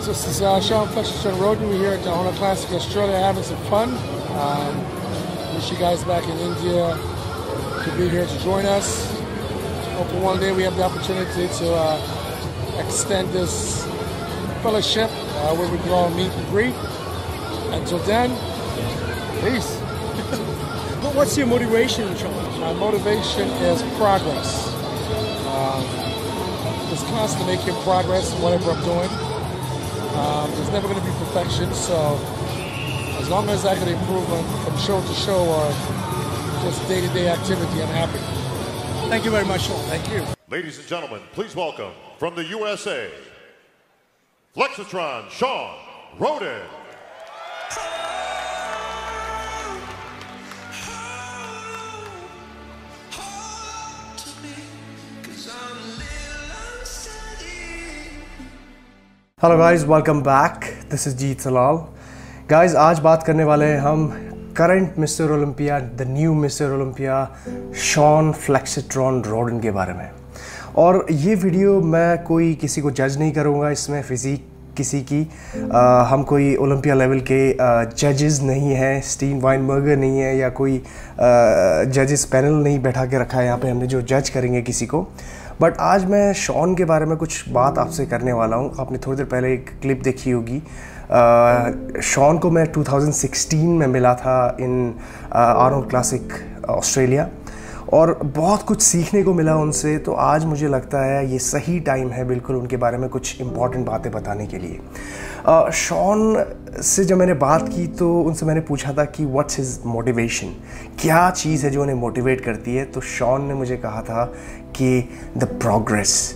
This is Sean Fletcher Roden. We're here at the Honor Classic Australia having some fun. Wish you guys back in India to be here to join us. Hopefully one day we have the opportunity to extend this fellowship where we can all meet and greet. Until then, peace. What's your motivation, Sean? My motivation is progress. Just constantly making progress in whatever I'm doing. There's never going to be perfection, so as long as I can improve from show to show or just day-to-day activity, I'm happy. Thank you very much, Sean. Thank you. Ladies and gentlemen, please welcome from the USA, Flexitron Sean Roden. Hello guys, welcome back. This is Jeet Salal. Guys, आज बात करने वाले हैं हम current Mr Olympia, the new Mr Olympia Shaun Flexatron Rhoden के बारे में। और ये वीडियो मैं कोई किसी को जज नहीं करूँगा, इसमें फिज़िक किसी की हम कोई ओलंपिया लेवल के जजेस नहीं हैं, स्टीन वाइनबर्गर नहीं है या कोई जजेस पैनल नहीं बैठा के रखा है यहाँ पे हमने जो जज करेंगे किसी को। बट आज मैं शॉन के बारे में कुछ बात आपसे करने वाला हूँ। आपने थोड़ी देर पहले एक क्लिप देखी होगी। शॉन को मैं 2016 में मिला था इन आर्नोल्ड क्लासिक ऑस्ट्रेलिया और बहुत कुछ सीखने को मिला उनसे। तो आज मुझे लगता है ये सही टाइम है बिल्कुल उनके बारे में कुछ इम्पॉर्टेंट बातें बताने के लिए। शॉन से जब मैंने बात की तो उनसे मैंने पूछा था कि व्हाट्स हिज मोटिवेशन, क्या चीज़ है जो उन्हें मोटिवेट करती है। तो शॉन ने मुझे कहा था कि द प्रोग्रेस,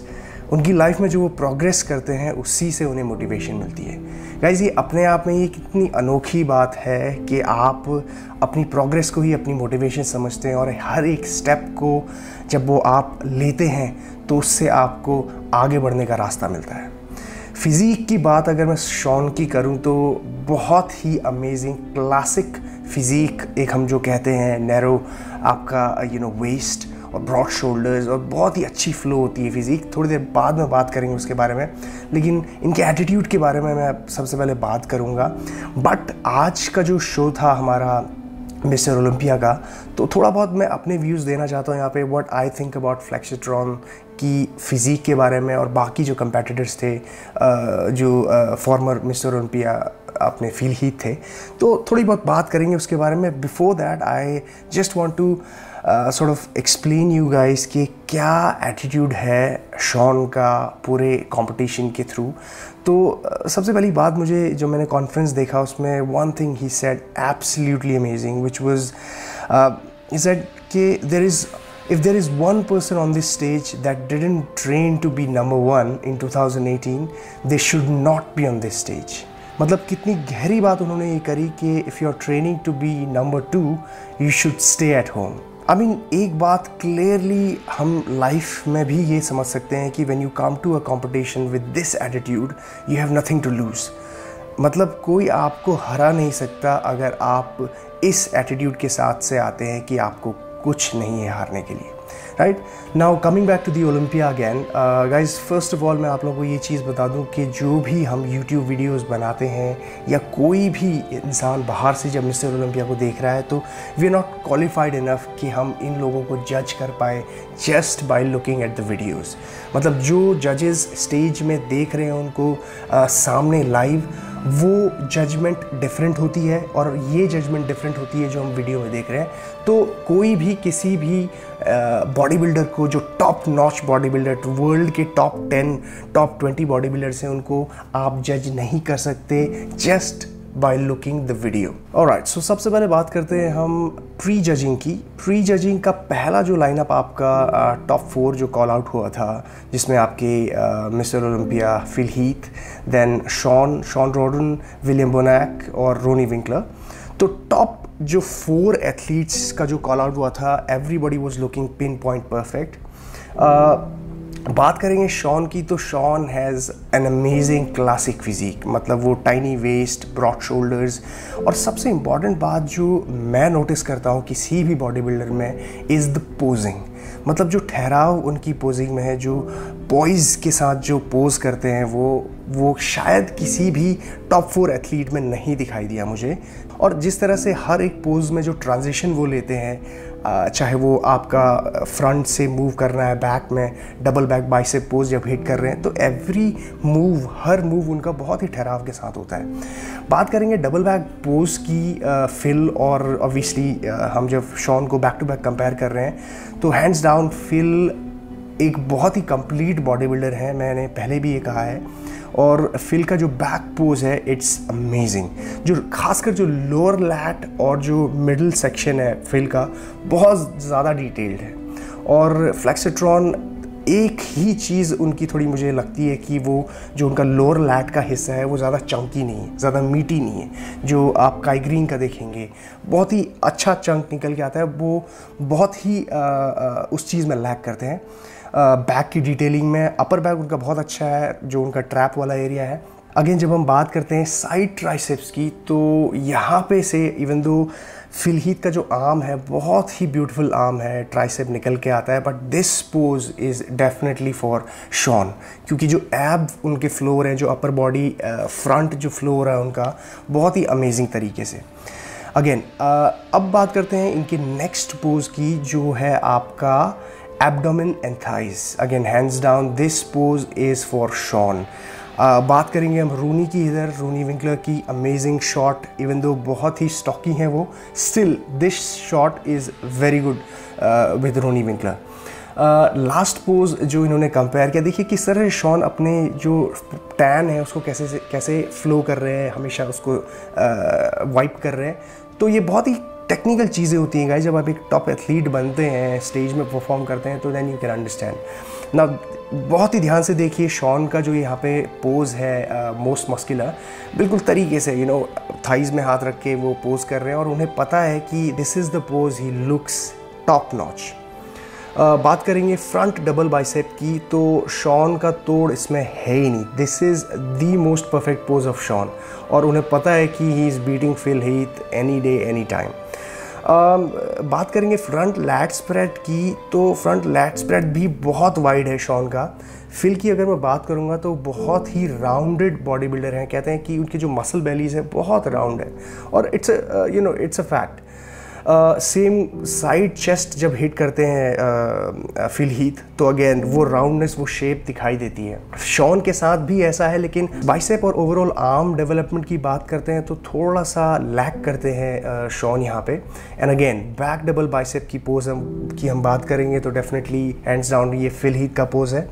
उनकी लाइफ में जो वो प्रोग्रेस करते हैं उसी से उन्हें मोटिवेशन मिलती है। गाइस, ये अपने आप में ये कितनी अनोखी बात है कि आप अपनी प्रोग्रेस को ही अपनी मोटिवेशन समझते हैं और हर एक स्टेप को जब वो आप लेते हैं तो उससे आपको आगे बढ़ने का रास्ता मिलता है। फ़िज़ीक की बात अगर मैं शॉन की करूं तो बहुत ही अमेजिंग क्लासिक फ़िज़ीक, एक हम जो कहते हैं नैरो आपका वेस्ट और ब्रॉड शोल्डर्स और बहुत ही अच्छी फ़्लो होती है फ़िज़ीक। थोड़ी देर बाद में बात करेंगे उसके बारे में, लेकिन इनके एटीट्यूड के बारे में मैं सबसे पहले बात करूँगा। बट आज का जो शो था हमारा मिस्टर ओलंपिया का, तो थोड़ा बहुत मैं अपने व्यूज़ देना चाहता हूँ यहाँ पे, व्हाट आई थिंक अबाउट फ्लेक्सिट्रॉन की फ़िज़ीक के बारे में और बाकी जो कंपेटिटर्स थे जो फॉर्मर मिस्टर ओलंपिया अपने फील हीट थे, तो थोड़ी बहुत बात करेंगे उसके बारे में। Before that I just want to sort of explain you guys कि क्या एटीट्यूड है शॉन का पूरे कंपटीशन के थ्रू। तो सबसे पहली बात, मुझे जो मैंने कॉन्फ्रेंस देखा उसमें one thing he said absolutely amazing which was he said कि if there is one person on this stage that didn't train to be number one in 2018, they should not be on this stage. मतलब कितनी गहरी बात उन्होंने ये करी कि if you are training to be number 2, you should stay at home. I mean, एक बात क्लियरली हम लाइफ में भी ये समझ सकते हैं कि when you come to a competition with this attitude, you have nothing to lose. मतलब कोई आपको हरा नहीं सकता अगर आप इस एटीट्यूड के साथ से आते हैं कि आपको कुछ नहीं है हारने के लिए। Right now coming back to the Olympia again guys, first of all मैं आप लोगों को ये चीज़ बता दूं कि जो भी हम यूट्यूब वीडियोस बनाते हैं या कोई भी इंसान बाहर से जब मिस्टर ओलंपिया को देख रहा है तो we are not qualified enough कि हम इन लोगों को जज कर पाए just by looking at the videos. मतलब जो जजेस स्टेज में देख रहे हैं उनको सामने लाइव, वो जजमेंट डिफरेंट होती है और ये जजमेंट डिफरेंट होती है जो हम वीडियो में देख रहे हैं। तो कोई भी किसी भी बॉडी बिल्डर को जो top notch body builder, world के टॉप 10 टॉप 20 बॉडी बिल्डर्स हैं, उनको आप जज नहीं कर सकते just by looking the video. Alright, so सबसे पहले बात करते हैं हम प्री जजिंग की। प्री जजिंग का पहला जो लाइनअप आपका टॉप 4 जो कॉल आउट हुआ था, जिसमें आपके Mr Olympia Phil Heath, then Shaun Rhoden, William Bonac और रोनी विंकलर। तो टॉप जो 4 एथलीट्स का जो कॉल आउट हुआ था, everybody was looking pin point perfect. बात करेंगे शॉन की, तो Shawn has an amazing classic physique, मतलब वो टाइनी वेस्ट, ब्रॉड शोल्डर्स, और सबसे इम्पॉर्टेंट बात जो मैं नोटिस करता हूँ किसी भी बॉडी बिल्डर में इज़ द पोजिंग। मतलब जो ठहराव उनकी पोजिंग में है, जो पॉइज के साथ जो पोज करते हैं वो शायद किसी भी टॉप 4 एथलीट में नहीं दिखाई दिया मुझे। और जिस तरह से हर एक पोज में जो ट्रांजिशन वो लेते हैं, चाहे वो आपका फ्रंट से मूव करना है बैक में, डबल बैक बाइसेप पोज जब हिट कर रहे हैं, तो एवरी मूव, हर मूव उनका बहुत ही ठहराव के साथ होता है। बात करेंगे डबल बैक पोज की, फिल और ऑब्वियसली हम जब शॉन को बैक टू बैक कंपेयर कर रहे हैं तो हैंड्स डाउन फिल एक बहुत ही कंप्लीट बॉडी बिल्डर है, मैंने पहले भी ये कहा है। और फिल का जो बैक पोज है इट्स अमेजिंग, जो खासकर जो लोअर लैट और जो मिडिल सेक्शन है फिल का बहुत ज़्यादा डिटेल्ड है। और फ्लेक्सिट्रॉन एक ही चीज़ उनकी थोड़ी मुझे लगती है कि वो जो उनका लोअर लैट का हिस्सा है वो ज़्यादा चंकी नहीं है, ज़्यादा मीटी नहीं है। जो आप काई ग्रीन का देखेंगे बहुत ही अच्छा चंक निकल के आता है, वो बहुत ही उस चीज़ में लैक करते हैं। बैक की डिटेलिंग में अपर बैक उनका बहुत अच्छा है, जो उनका ट्रैप वाला एरिया है। अगेन जब हम बात करते हैं साइड ट्राइसेप्स की, तो यहाँ पे से इवन दो फिल हीथ का जो आर्म है बहुत ही ब्यूटीफुल आर्म है, ट्राइसेप निकल के आता है, but this pose is definitely for Shawn, क्योंकि जो एब उनके फ्लोर हैं, जो अपर बॉडी फ्रंट जो फ्लोर है उनका बहुत ही अमेजिंग तरीके से। अगेन अब बात करते हैं इनके नेक्स्ट पोज की, जो है आपका abdomen and thighs. Again hands down this pose is for Shaun. बात करेंगे हम रूनी की, इधर रूनी विंकलर की अमेजिंग शॉट, इवन दो बहुत ही स्टॉकी हैं वो, still this shot is very good with Roelly Winklaar. Last pose जो इन्होंने कंपेयर किया, देखिए किस तरह शॉन अपने जो टैन है उसको कैसे फ्लो कर रहे हैं, हमेशा उसको वाइप कर रहे हैं। तो ये बहुत ही टेक्निकल चीज़ें होती हैं गाइस, जब आप एक टॉप एथलीट बनते हैं, स्टेज में परफॉर्म करते हैं, तो देन यू कैन अंडरस्टैंड ना। बहुत ही ध्यान से देखिए शॉन का जो यहाँ पे पोज है मोस्ट मस्कुलर, बिल्कुल तरीके से थाइज में हाथ रख के वो पोज कर रहे हैं, और उन्हें पता है कि this is the pose he looks top notch. बात करेंगे फ्रंट डबल बाइसेप की, तो शॉन का तोड़ इसमें है ही नहीं। This is the most perfect pose of Shawn, और उन्हें पता है कि he is beating Phil Heath any day any time. बात करेंगे फ्रंट लैट स्प्रेड की, तो फ्रंट लैट स्प्रेड भी बहुत वाइड है शॉन का। फिल की अगर मैं बात करूँगा तो बहुत ही राउंडेड बॉडी बिल्डर हैं, कहते हैं कि उनकी जो मसल बेलीज है बहुत राउंड है, और it's a fact. Same side chest जब हिट करते हैं फिल हीथ, तो अगेन वो राउंडनेस, वो शेप दिखाई देती है। शॉन के साथ भी ऐसा है, लेकिन बाइसेप और ओवरऑल आर्म डेवलपमेंट की बात करते हैं तो थोड़ा सा लैक करते हैं शॉन यहाँ पे। And again back double bicep की पोज हम बात करेंगे तो डेफिनेटली हैंड्स डाउन ये फिल हीथ का पोज है।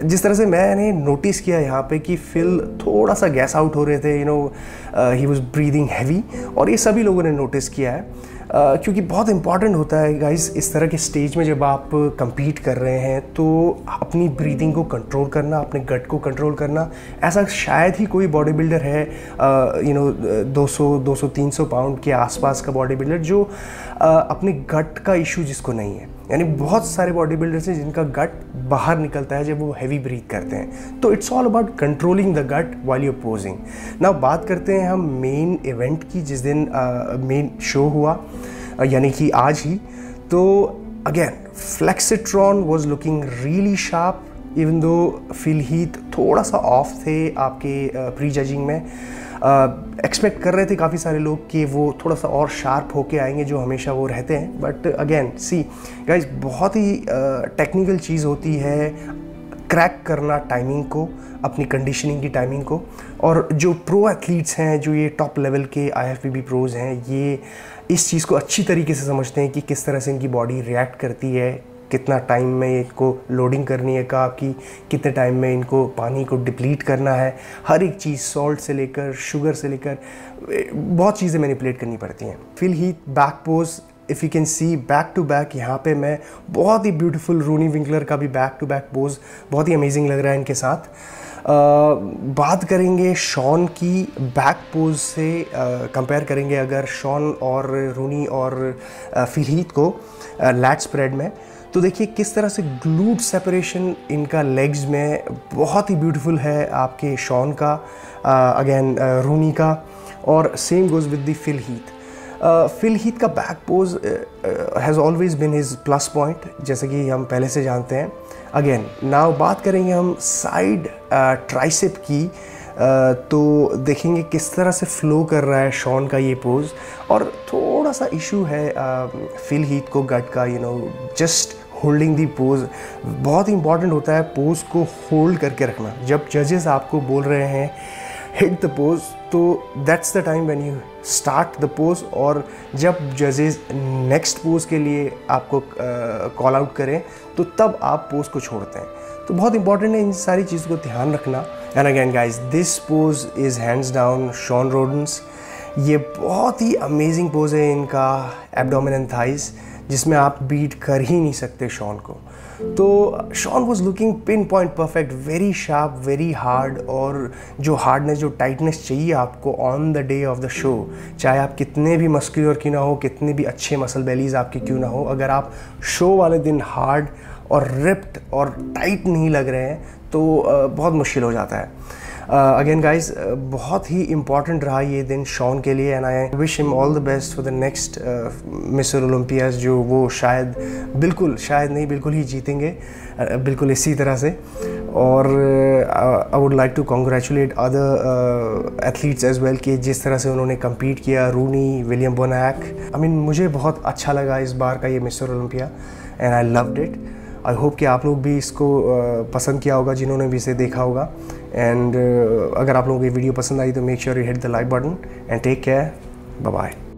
जिस तरह से मैंने नोटिस किया यहाँ पे कि फिल थोड़ा सा गैस आउट हो रहे थे, ही वाज ब्रीदिंग हैवी, और ये सभी लोगों ने नोटिस किया है, क्योंकि बहुत इंपॉर्टेंट होता है गाइस इस तरह के स्टेज में जब आप compete कर रहे हैं तो अपनी ब्रीदिंग को कंट्रोल करना, अपने गट को कंट्रोल करना। ऐसा शायद ही कोई बॉडी बिल्डर है 200-300 पाउंड के आसपास का बॉडी बिल्डर जो अपने गट का इशू जिसको नहीं है। यानी बहुत सारे बॉडी बिल्डर्स हैं जिनका गट बाहर निकलता है जब वो हैवी ब्रीथ करते हैं। तो it's all about controlling the gut while you posing. Now बात करते हैं हम मेन इवेंट की, जिस दिन मेन शो हुआ, यानी कि आज ही। तो again Flexatron was looking really sharp, even though Phil Heath थोड़ा सा ऑफ थे आपके प्री जजिंग में। एक्सपेक्ट कर रहे थे काफ़ी सारे लोग कि वो थोड़ा सा और शार्प होके आएंगे, जो हमेशा वो रहते हैं। बट अगेन सी गाइज, बहुत ही टेक्निकल चीज़ होती है क्रैक करना टाइमिंग को, अपनी कंडीशनिंग की टाइमिंग को। और जो प्रो एथलीट्स हैं, जो ये टॉप लेवल के IFBB प्रोज हैं, ये इस चीज़ को अच्छी तरीके से समझते हैं कि किस तरह से इनकी बॉडी रिएक्ट करती है, कितना टाइम में इनको लोडिंग करनी है का आपकी, कितने टाइम में इनको पानी को डिप्लीट करना है। हर एक चीज़, सॉल्ट से लेकर शुगर से लेकर बहुत चीज़ें मैनिपुलेट करनी पड़ती हैं। Phil Heath back pose, if you can see back to back, यहाँ पे मैं बहुत ही ब्यूटीफुल रूनी विंकलर का भी बैक टू बैक पोज बहुत ही अमेजिंग लग रहा है इनके साथ। बात करेंगे शॉन की बैक पोज से, कंपेयर करेंगे अगर शॉन और रूनी और फिल हीथ को लैट स्प्रेड में, तो देखिए किस तरह से ग्लूट सेपरेशन इनका लेग्स में बहुत ही ब्यूटीफुल है आपके शॉन का, अगेन रूनी का, और same goes with the Phil Heath. Phil Heath का back pose has always been his plus point, जैसे कि हम पहले से जानते हैं। अगेन नाउ बात करेंगे हम साइड ट्राइसेप की, तो देखेंगे किस तरह से फ्लो कर रहा है शॉन का ये पोज। और थोड़ा सा इशू है फिल हीथ को गट का, जस्ट होल्डिंग दी पोज। बहुत इंपॉर्टेंट होता है पोज को होल्ड करके रखना। जब जजेस आपको बोल रहे हैं हिट द पोज, तो that's the time when you start the pose. और जब जजेस नेक्स्ट पोज के लिए आपको कॉल आउट करें, तो तब आप पोज को छोड़ते हैं। तो बहुत इंपॉर्टेंट है इन सारी चीज़ को ध्यान रखना। And again guys, this pose is hands down Shaun Rhoden's. ये बहुत ही अमेजिंग पोज है इनका, एब्डोमेन एंड थाइज, जिसमें आप बीट कर ही नहीं सकते शॉन को। तो Shawn was looking pin point perfect, very sharp, very hard. और जो हार्डनेस, जो टाइटनेस चाहिए आपको on the day of the show, चाहे आप कितने भी मस्कुलर क्यों ना हो, कितने भी अच्छे मसल बेलीज आपके क्यों ना हो, अगर आप शो वाले दिन हार्ड और रिप्ड और टाइट नहीं लग रहे हैं, तो बहुत मुश्किल हो जाता है। अगेन गाइज, बहुत ही इम्पॉर्टेंट रहा ये दिन शॉन के लिए। And I wish him all the best for the next Mr Olympias, जो वो शायद बिल्कुल ही जीतेंगे, बिल्कुल इसी तरह से। और I would like to congratulate other athletes as well, कि जिस तरह से उन्होंने कम्पीट किया, रूनी, विलियम बोनैक। मुझे बहुत अच्छा लगा इस बार का ये mister Olympia, and I loved it. I hope कि आप लोग भी इसको पसंद किया होगा, जिन्होंने भी इसे देखा होगा। एंड अगर आप लोगों को ये वीडियो पसंद आई तो make sure you hit the like button and take care, bye bye.